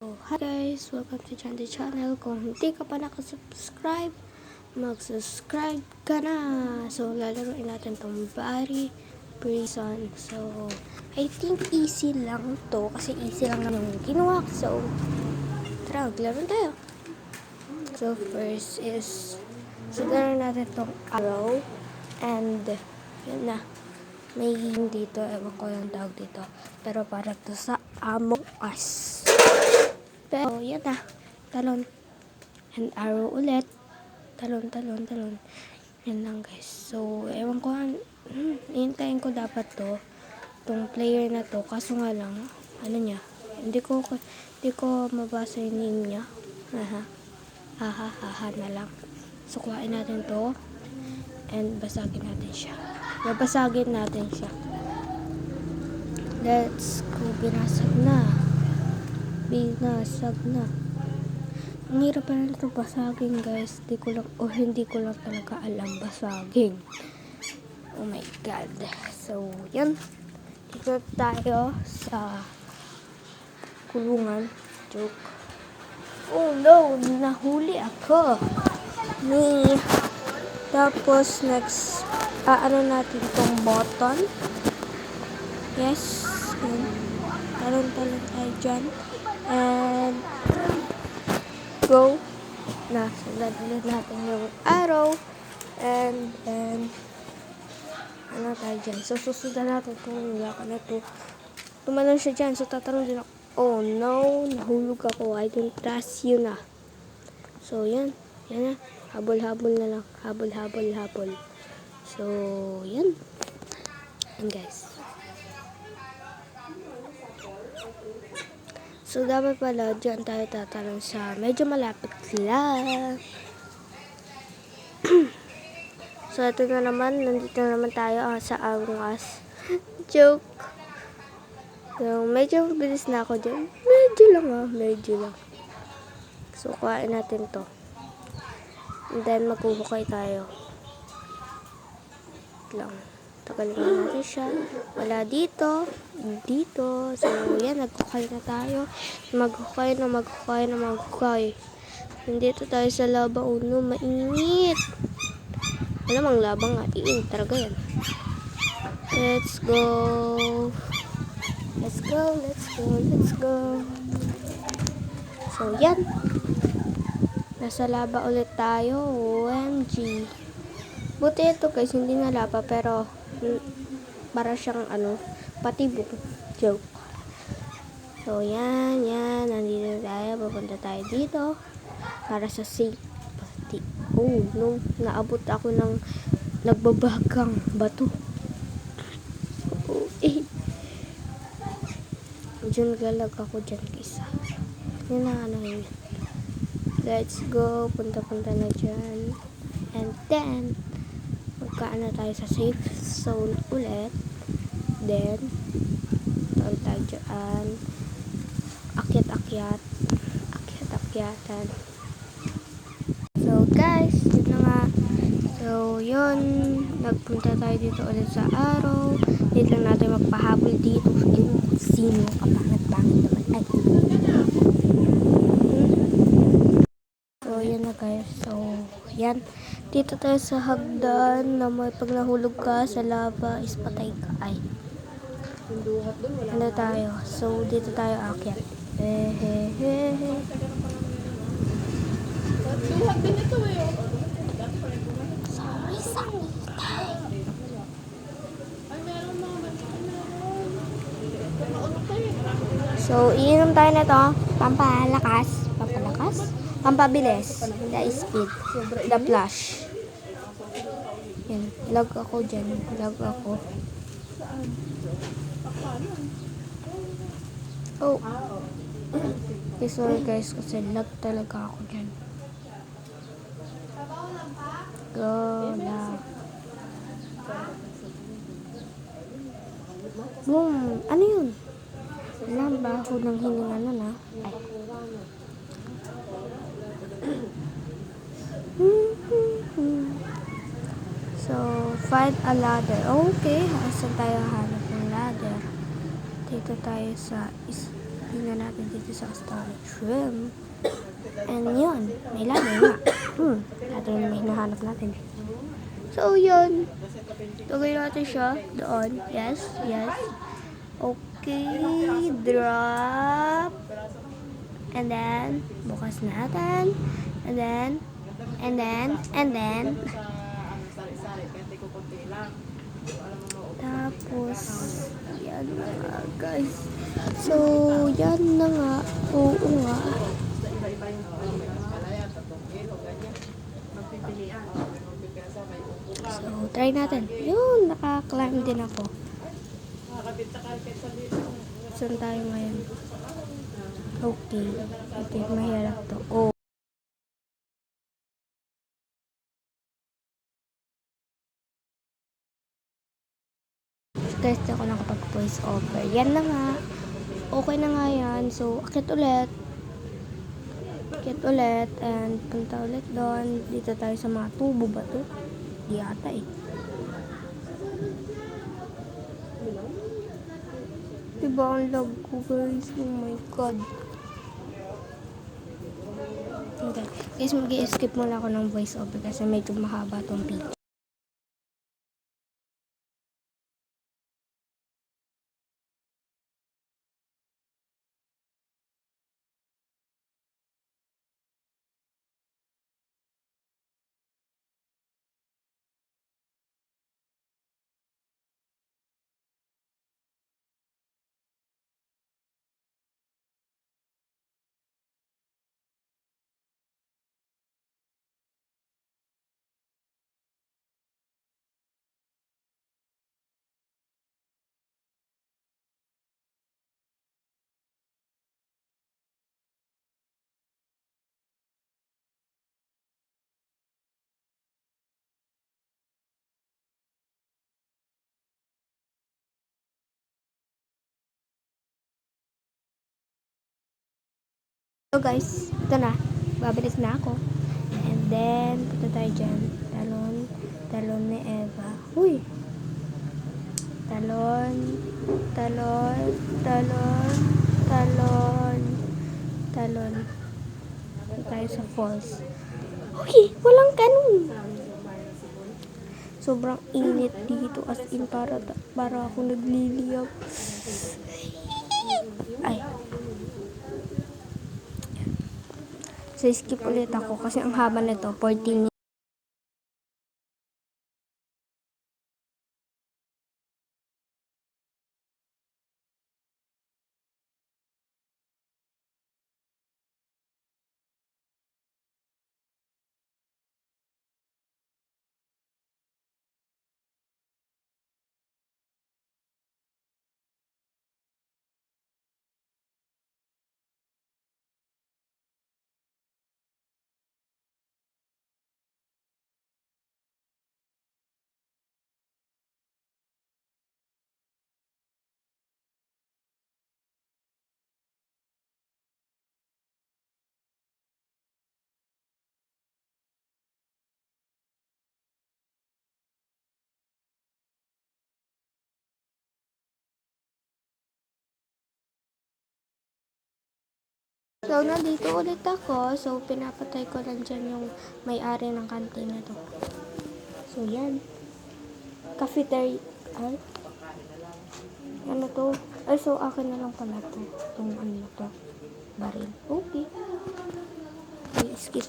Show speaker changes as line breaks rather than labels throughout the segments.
Hi guys! Welcome to Chandy Channel. Kung hindi ka pa nakasubscribe, mag-subscribe ka na. So, lalaroin natin tong Body Prison. So, I think easy lang to. Kasi easy lang naman yung ginawa. So, tara, maglaro tayo. So, first is, siguro natin tong arrow. And, yun na. May dito, ewan ko yung tawag dito. Pero para to sa Among Us. Pero, yan na. Talon. And arrow ulit. Talon. Yan lang, guys. So, ewan ko, hintayin ko dapat to. Itong player na to. Kaso nga lang, ano niya. Hindi ko mabasa yung name niya. Haha na lang. So, kuhain natin to. And basagin natin siya. Babasagin natin siya. Let's go. Binasag na. Ang hirap pa rin ito basagin, guys. Hindi ko lang talaga alam basagin. Oh my god. So, yan. Dito tayo sa kulungan. Joke. Oh no, nahuli ako. Tapos, next, ano natin tong button. Yes. Talon tayo dyan. And, go. Sundan ulit natin yung arrow. And, ano tayo dyan. So, susundan natin itong laka na ito. Tumalon siya dyan. So, tatalon din ako. Oh, no. Nahulog ako. I don't trust you na. So, yan. Yan na. Habol-habol na lang. Habol. So, yan. Yan, guys. So, dapat pala, dyan tayo tatalon sa medyo malapit lang. So, ito na naman. Nandito na naman tayo sa Among Us. Joke. So, medyo bilis na ako dyan. Medyo lang. So, kuhain natin to. And then, maghuhukay tayo. Lang. Tagalin natin siya. Wala dito. So, yan. Naghukay na tayo. Maghukay. Nandito tayo sa laba. Uno, mainit. Alam ang laba nga. Iinit talaga yan. Let's go. So, yan. Nasa laba ulit tayo. OMG. Buti ito guys, hindi na laba. Pero, para siyang patibok. Joke. So, yan. Nandito tayo. Pupunta tayo dito. Para sa safety. Oh, no. Naabot ako ng nagbabagang bato. Oh, Diyan galag ako dyan kisa. Yan na yun. Let's go. Punta na dyan. And then, magkaan na tayo sa safe zone ulit. Then, taon tayo dyan. Akyatan. So, guys, yun na nga. So, yun. Nagpunta tayo dito ulit sa araw. Dito lang natin magpahabol dito. Sino kapangit-pangit naman. Ay. So, yun na guys. So, yan. Dito tayo sa hagdan na pag nahulog ka sa lava is patay ka. Ay. Ano tayo? So, dito tayo akyat. Sorry. So, iinom tayo na to. Pampalakas. Pampabilis. The speed. The flash. Yan. Lag ako dyan. Oh. Okay, sorry guys. Kasi lag talaga ako dyan. Go na. Boom. Ano yun? Ang baho ng hininga na na. Ay. So, find a ladder. Okay. Asan tayo hanap ng ladder? Dito tayo sa Tingnan natin dito sa storage room. And yun, may ladder nga. Ladder na may hinahanap natin. So, yun. Lagay natin siya doon. Yes, yes. Okay, drop. And then, bukas natin. And then. Tapos, yan na nga, guys. So, yan na nga. Oo nga. So, try natin. Yun, naka-climb din ako. Saan tayo ngayon? Okay. Okay, mahirap to. Oh. Test ako nakapag-voice over. Yan na nga. Okay na nga yan. So, akit ulit. And punta ulit doon. Dito tayo sa mga tubo ba to? Di ata eh. Diba ang lag ko, guys? Oh my god. Okay. Guys, mag-i-skip muna ako ng voice over kasi medyo mahaba tong video. So guys, ito na. Babalik na ako. And then, punta tayo dyan. Talon ni Eva. Uy! Talon. Punta tayo sa falls. Uy! Walang ganun! Sobrang init dito. As in, para ako nagliliyab. Ay. So, skip ulit ako kasi ang haba na to, 14 minutes. So, nandito ulit ako. So, pinapatay ko lang dyan yung may-ari ng kantin na to. So, yan. Cafeteria. Ay? Ano to? Ay, so, akin na lang pala to. Itong ano to. Baril. Okay. Okay, skip.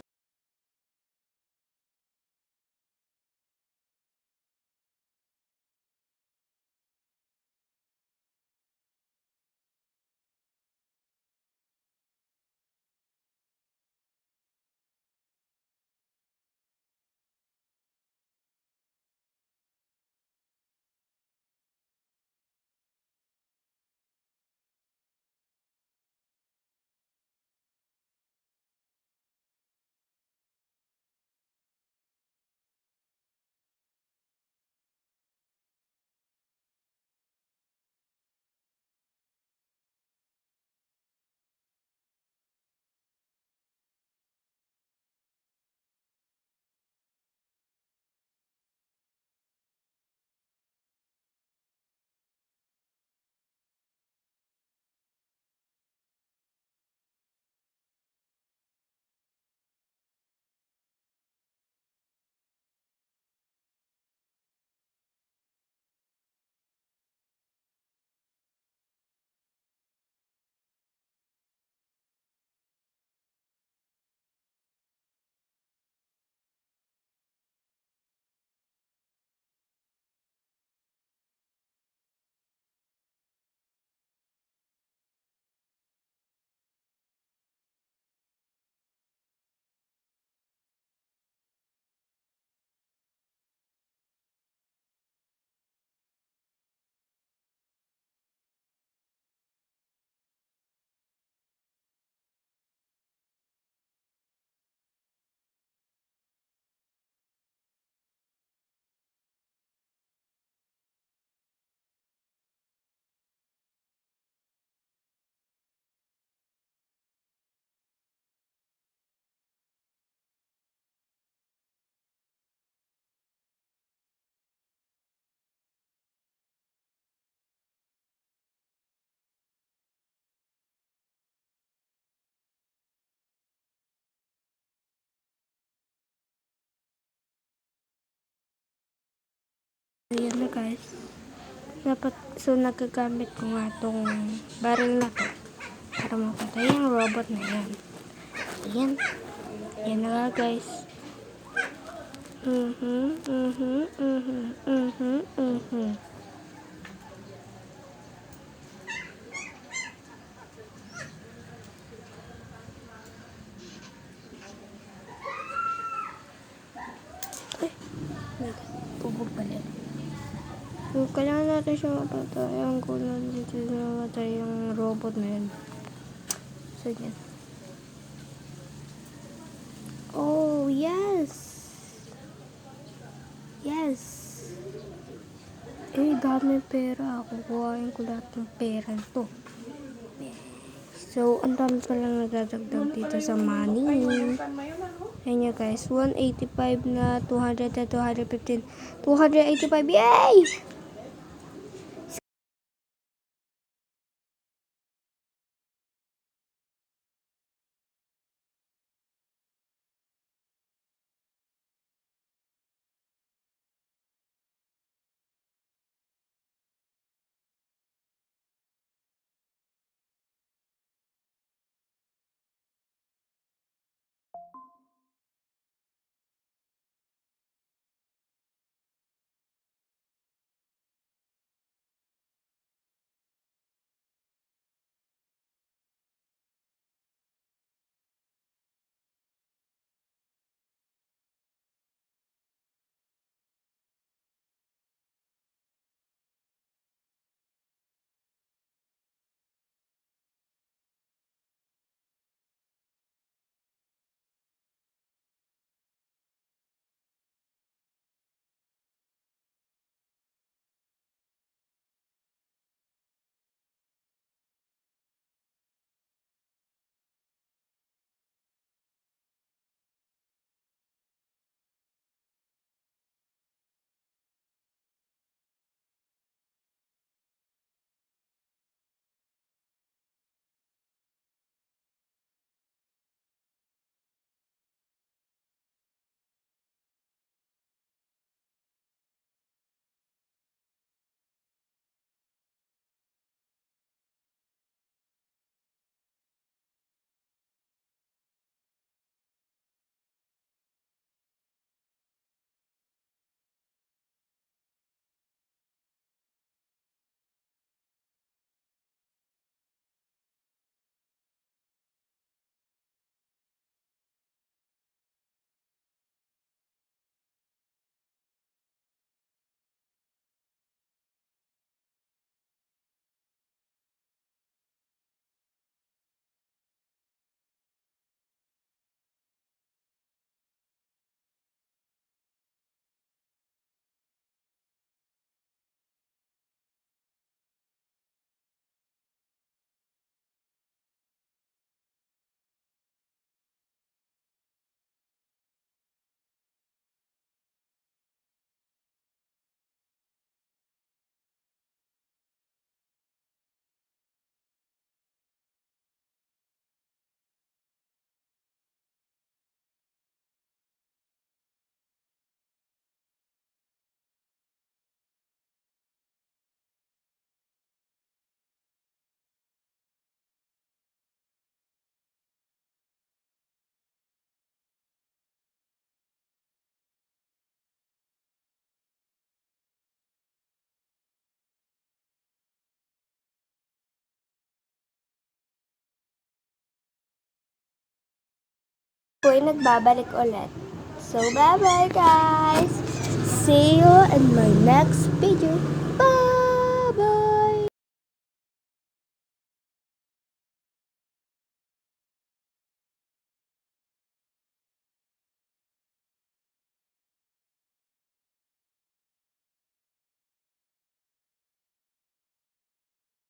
Ayan na guys. So nagagamit ko nga tong barrel na to para mapatay yung robot na yan. Ayan. Ayan na nga guys. Ay, bubog pala. So, kailangan natin siya mapatay. Ang kulang dito na mapatay yung robot na yun. So, yan. Oh, yes! Yes! Eh, dami pera. Kukuhain ko lahat ng pera to. So, ang dami palang nadadagdag dito sa money. Ayan nyo guys, 185 na 200 na 215, 285, yay! Po ay nagbabalik ulit. So, bye-bye guys! See you in my next video.